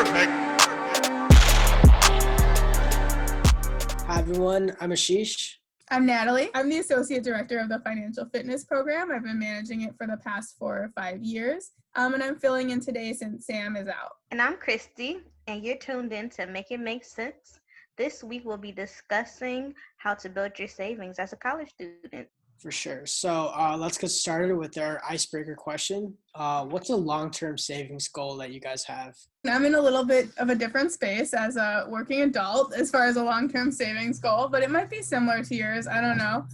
Perfect. Hi everyone, I'm Aashish. I'm Natalie. I'm the Associate Director of the Financial Fitness Program. I've been managing it for the past 4 or 5 years, and I'm filling in today since Sam is out. And I'm Christi, and you're tuned in to Make It Make Sense. This week we'll be discussing how to build your savings as a college student. For sure. So let's get started with our icebreaker question. What's a long-term savings goal that you guys have? I'm in a little bit of a different space as a working adult as far as a long-term savings goal, but it might be similar to yours. I don't know.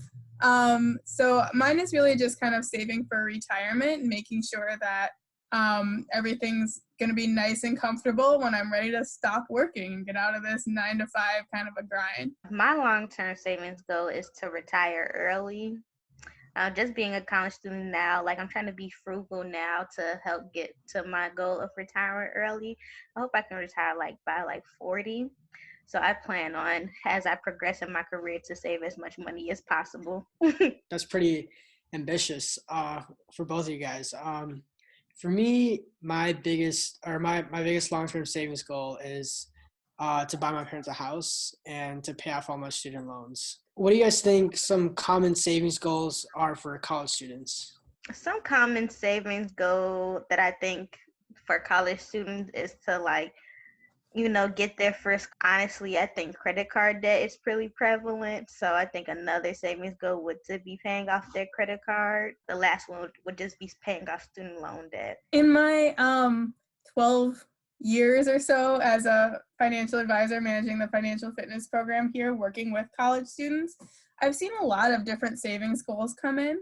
So mine is really just kind of saving for retirement and making sure that everything's going to be nice and comfortable when I'm ready to stop working and get out of this 9 to 5 kind of a grind. My long-term savings goal is to retire early. Just being a college student now, I'm trying to be frugal now to help get to my goal of retiring early. I hope I can retire by 40. So I plan on, as I progress in my career, to save as much money as possible. That's pretty ambitious for both of you guys. For me, my biggest long-term savings goal is to buy my parents a house and to pay off all my student loans. What do you guys think some common savings goals are for college students? Some common savings goal that I think for college students is to get there first. Honestly, I think credit card debt is pretty prevalent. So I think another savings goal would to be paying off their credit card. The last one would just be paying off student loan debt. In my 12 years or so as a financial advisor managing the financial fitness program here, working with college students, I've seen a lot of different savings goals come in.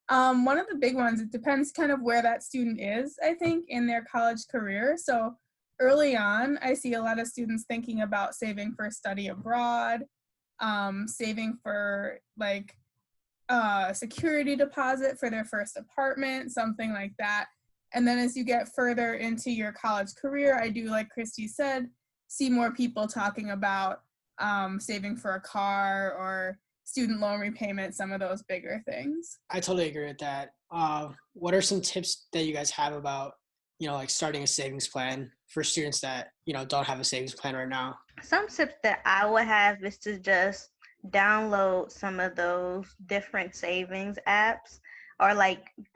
One of the big ones, it depends kind of where that student is, I think, in their college career. So early on, I see a lot of students thinking about saving for study abroad, saving for security deposit for their first apartment, something like that. And then as you get further into your college career, I do, like Christy said, see more people talking about saving for a car or student loan repayment, some of those bigger things. I totally agree with that. What are some tips that you guys have about, starting a savings plan for students that, don't have a savings plan right now? Some tips that I would have is to just download some of those different savings apps or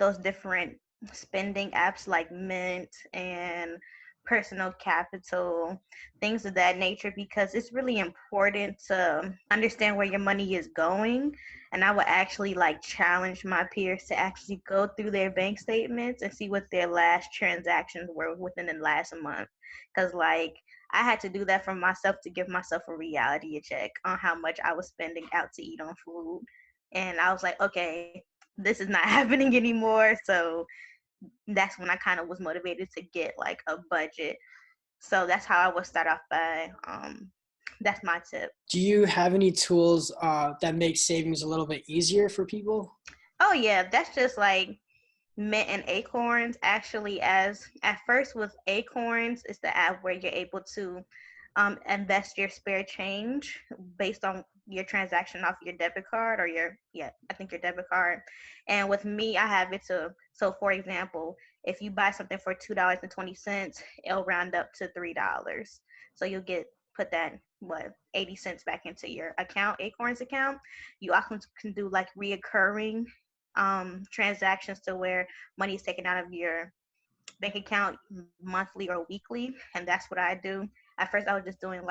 those different spending apps like Mint and Personal Capital, things of that nature, because it's really important to understand where your money is going. And I would actually challenge my peers to actually go through their bank statements and see what their last transactions were within the last month. Because I had to do that for myself to give myself a reality check on how much I was spending out to eat on food. And I was like, okay, this is not happening anymore. So that's when I kind of was motivated to get a budget. So that's how I would start off by, that's my tip. Do you have any tools that make savings a little bit easier for people? Oh yeah, that's just Mint and Acorns. Actually, as at first with Acorns, it's the app where you're able to invest your spare change based on your transaction off your debit card or your debit card. And with me, I have it so for example, if you buy something for $2.20, it'll round up to $3. So you'll put that 80 cents back into your account, Acorns account. You also can do reoccurring transactions to where money is taken out of your bank account monthly or weekly, and that's what I do. At first, I was just doing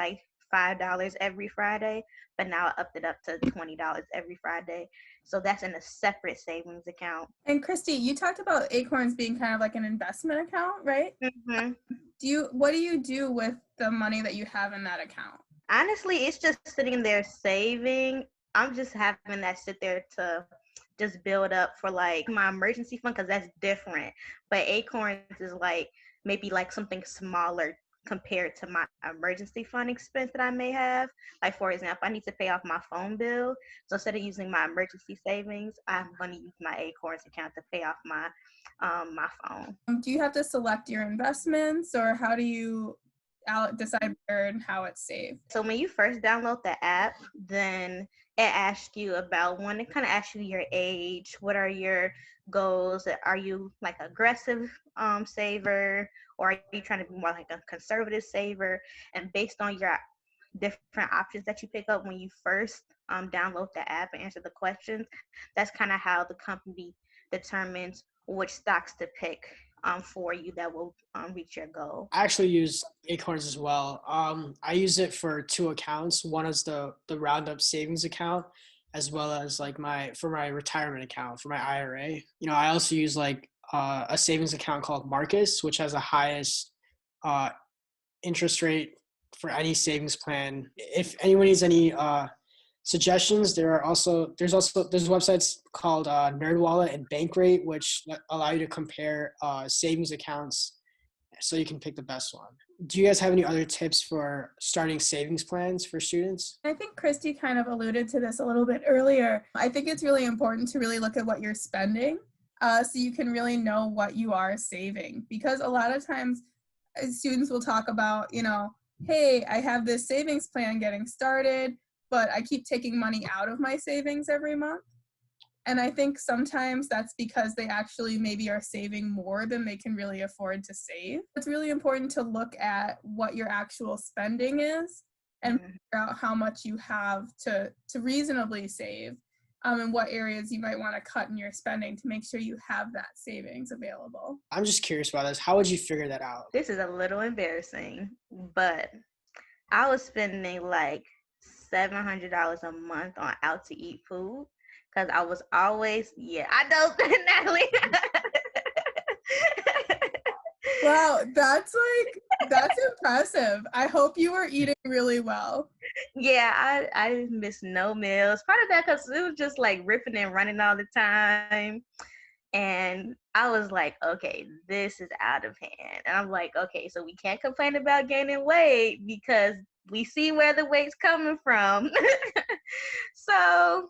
$5 every Friday, but now I upped it up to $20 every Friday. So that's in a separate savings account. And Christy, you talked about Acorns being kind of like an investment account, right? Mm-hmm. What do you do with the money that you have in that account? Honestly, it's just sitting there saving. I'm just having that sit there to just build up for my emergency fund, because that's different. But Acorns is maybe something smaller compared to my emergency fund expense that I may have. For example, I need to pay off my phone bill. So instead of using my emergency savings, I'm going to use my Acorns account to pay off my phone. Do you have to select your investments, or how do you decide where and how it's saved? So when you first download the app, then it asks you about it kind of asks you your age, what are your goals? Are you like aggressive saver, or are you trying to be more like a conservative saver? And based on your different options that you pick up when you first download the app and answer the questions, that's kind of how the company determines which stocks to pick for you that will reach your goal. I actually use Acorns as well. I use it for two accounts. One is the Roundup savings account, as well as like my retirement account for my IRA. I also use like a savings account called Marcus, which has the highest uh, interest rate for any savings plan. If anyone needs any suggestions, there's websites called NerdWallet and Bankrate, which allow you to compare savings accounts so you can pick the best one. Do you guys have any other tips for starting savings plans for students? I think Christy kind of alluded to this a little bit earlier. I think it's really important to really look at what you're spending so you can really know what you are saving. Because a lot of times students will talk about, hey, I have this savings plan getting started, but I keep taking money out of my savings every month. And I think sometimes that's because they actually maybe are saving more than they can really afford to save. It's really important to look at what your actual spending is and figure out how much you have to reasonably save, and what areas you might want to cut in your spending to make sure you have that savings available. I'm just curious about this. How would you figure that out? This is a little embarrassing, but I was spending like $700 a month on out to eat food. Because I was always, I know, Natalie. Wow, that's impressive. I hope you were eating really well. Yeah, I missed no meals. Part of that because it was just like ripping and running all the time. And I was like, okay, this is out of hand. And I'm like, okay, so we can't complain about gaining weight because we see where the weight's coming from. So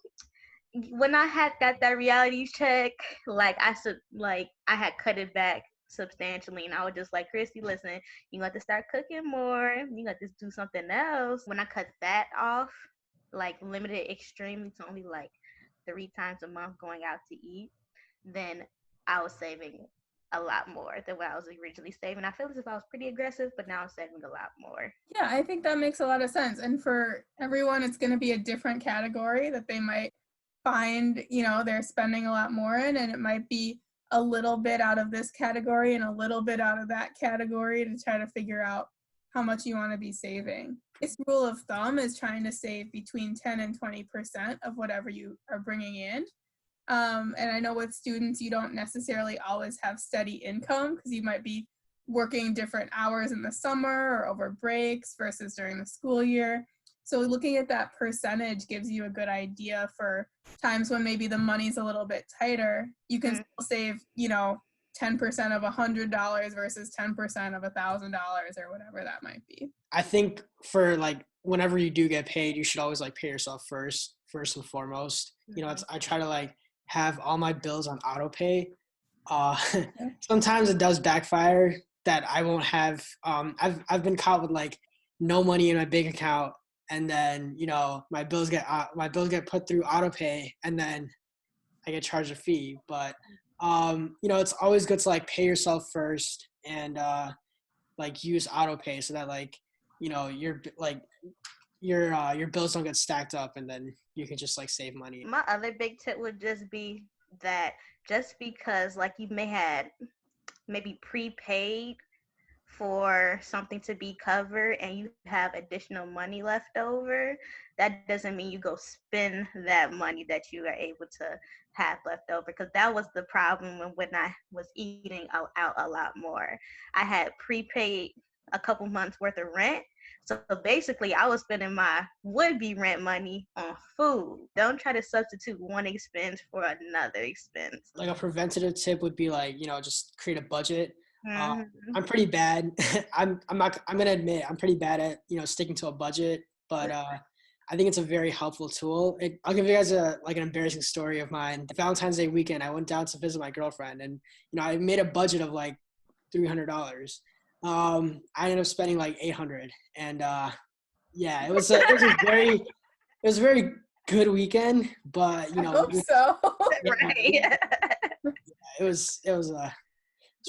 when I had got that reality check, I had cut it back substantially, and I was just like, Christy, listen, you got to start cooking more. You got to do something else. When I cut that off, limited extremely to only 3 times a month going out to eat, then I was saving a lot more than what I was originally saving. I feel as if I was pretty aggressive, but now I'm saving a lot more. Yeah, I think that makes a lot of sense. And for everyone, it's going to be a different category that they might find, they're spending a lot more in, and it might be a little bit out of this category and a little bit out of that category to try to figure out how much you want to be saving. This rule of thumb is trying to save between 10 and 20% of whatever you are bringing in. And I know with students, you don't necessarily always have steady income because you might be working different hours in the summer or over breaks versus during the school year. So looking at that percentage gives you a good idea for times when maybe the money's a little bit tighter. You can still save, 10% of $100 versus 10% of $1,000 or whatever that might be. I think for whenever you do get paid, you should always pay yourself first and foremost. I try to have all my bills on auto pay. Sometimes it does backfire that I won't have. I've been caught with no money in my bank account. And then, my bills get put through auto pay, and then I get charged a fee. But, it's always good to pay yourself first and use auto pay so that your bills don't get stacked up, and then you can just save money. My other big tip would just be that just because you may have maybe prepaid for something to be covered and you have additional money left over, that doesn't mean you go spend that money that you are able to have left over, because that was the problem when I was eating out a lot more. I had prepaid a couple months worth of rent, so basically I was spending my would-be rent money on food. Don't try to substitute one expense for another expense. A preventative tip would be just create a budget. I'm pretty bad. I'm gonna admit I'm pretty bad at sticking to a budget, but I think it's a very helpful tool. I'll give you guys an embarrassing story of mine. Valentine's Day weekend, I went down to visit my girlfriend, and I made a budget of $300. I ended up spending $800, and it was a very good weekend, but I hope so. Right. it's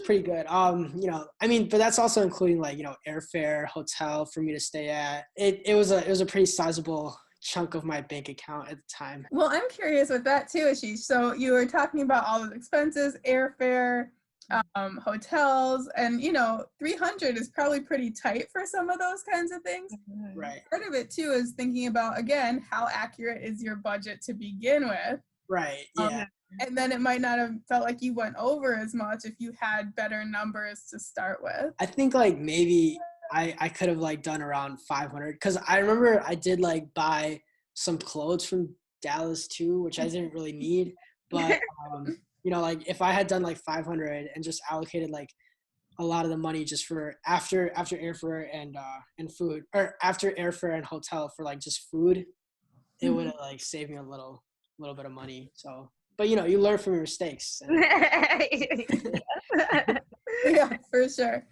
pretty good. I mean, but that's also including like, airfare, hotel for me to stay at. It was a pretty sizable chunk of my bank account at the time. Well, I'm curious with that too, Aashish. So you were talking about all the expenses, airfare, hotels, and 300 is probably pretty tight for some of those kinds of things. Right. Part of it too is thinking about, again, how accurate is your budget to begin with. Right. Yeah. And then it might not have felt like you went over as much if you had better numbers to start with. I think like maybe I could have like done around 500, because I remember I did like buy some clothes from Dallas too, which I didn't really need. But like if I had done like 500 and just allocated like a lot of the money just for after airfare and food, or after airfare and hotel for like just food, it would have like saved me a little bit of money. So, but you learn from your mistakes. Yeah, for sure.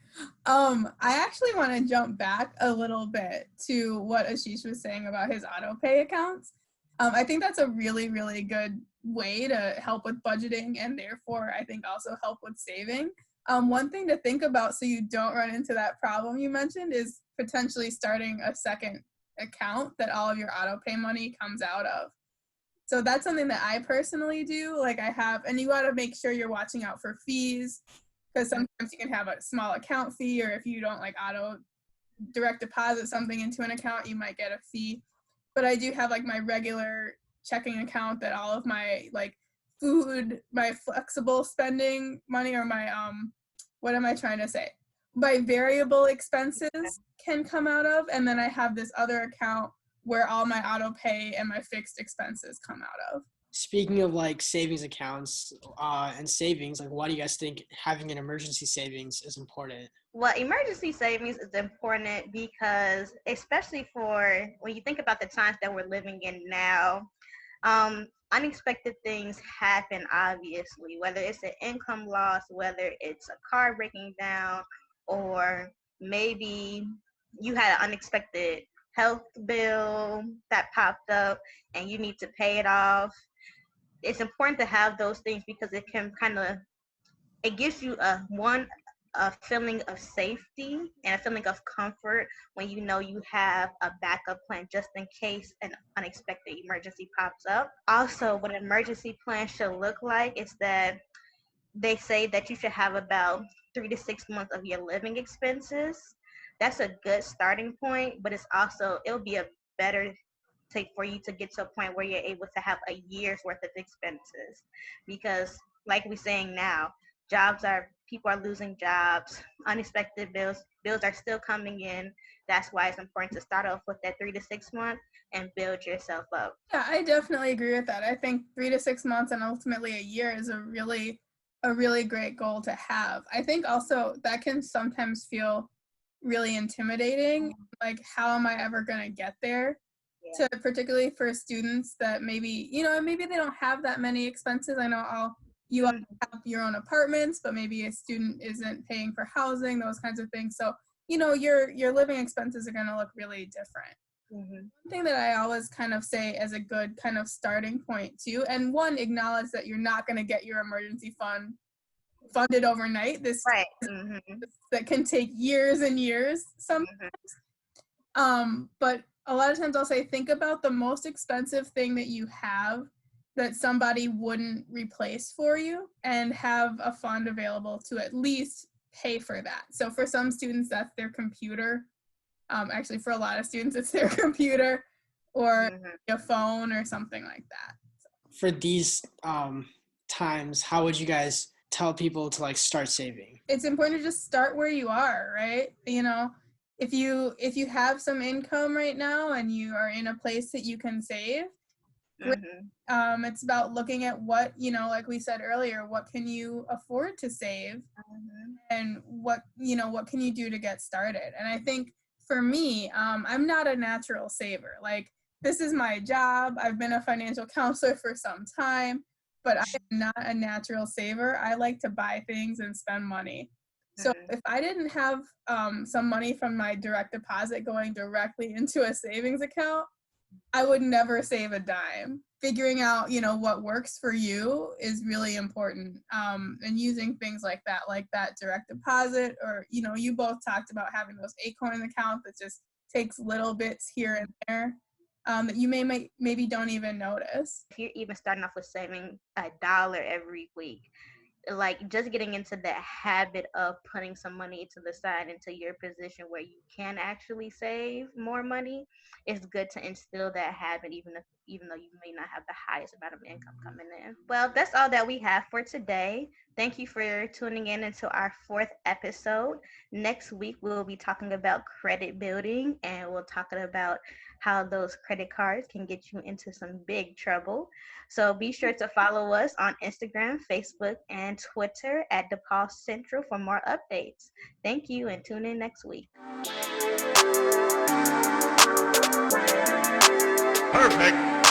I actually want to jump back a little bit to what Aashish was saying about his auto pay accounts. I think that's a really, really good way to help with budgeting, and therefore I think also help with saving. One thing to think about so you don't run into that problem you mentioned is potentially starting a second account that all of your auto pay money comes out of. So that's something that I personally do. Like I have, and you got to make sure you're watching out for fees, because sometimes you can have a small account fee, or if you don't like auto direct deposit something into an account, you might get a fee. But I do have like my regular checking account that all of my like food, my flexible spending money, or my what am I trying to say? My variable expenses can come out of, and then I have this other account where all my auto pay and my fixed expenses come out of. Speaking of like savings accounts and savings, like why do you guys think having an emergency savings is important? Well, emergency savings is important because, especially for when you think about the times that we're living in now, unexpected things happen, obviously, whether it's an income loss, whether it's a car breaking down, or maybe you had an unexpected health bill that popped up and you need to pay it off. It's important to have those things because it can it gives you a feeling of safety and a feeling of comfort when you know you have a backup plan just in case an unexpected emergency pops up. Also, what an emergency plan should look like is that they say that you should have about 3 to 6 months of your living expenses. That's a good starting point, but it'll be a better take for you to get to a point where you're able to have a year's worth of expenses. Because like we're saying now, people are losing jobs, unexpected bills are still coming in. That's why it's important to start off with that 3 to 6 months and build yourself up. Yeah, I definitely agree with that. I think 3 to 6 months and ultimately a year is a really great goal to have. I think also that can sometimes feel really intimidating. Like, how am I ever going to get there? Yeah. Particularly for students that maybe they don't have that many expenses. I know you all have your own apartments, but maybe a student isn't paying for housing, those kinds of things. So, your living expenses are going to look really different. Mm-hmm. One thing that I always kind of say as a good kind of starting point too, and one, acknowledge that you're not going to get your emergency fund funded overnight. This right. That can take years and years sometimes. But a lot of times I'll say, think about the most expensive thing that you have that somebody wouldn't replace for you, and have a fund available to at least pay for that. So for some students, that's their computer. Actually, for a lot of students, it's their computer or a phone or something like that. For these times, how would you guys tell people to like start saving? It's important to just start where you are, right? If you have some income right now and you are in a place that you can save, it's about looking at what, like we said earlier, what can you afford to save, and what can you do to get started. And I think for me, I'm not a natural saver. Like, this is my job. I've been a financial counselor for some time, but I am not a natural saver. I like to buy things and spend money. So if I didn't have some money from my direct deposit going directly into a savings account, I would never save a dime. Figuring out, what works for you is really important. And using things like that direct deposit, or, you both talked about having those Acorn accounts that just takes little bits here and there that you maybe don't even notice. If you're even starting off with saving $1 every week, like just getting into that habit of putting some money to the side into your position where you can actually save more money, it's good to instill that habit even though you may not have the highest amount of income coming in. Well, that's all that we have for today. Thank you for tuning in into our 4th episode. Next week we'll be talking about credit building, and we'll talking about how those credit cards can get you into some big trouble. So be sure to follow us on Instagram, Facebook, and Twitter at DePaul Central for more updates. Thank you, and tune in next week. Perfect.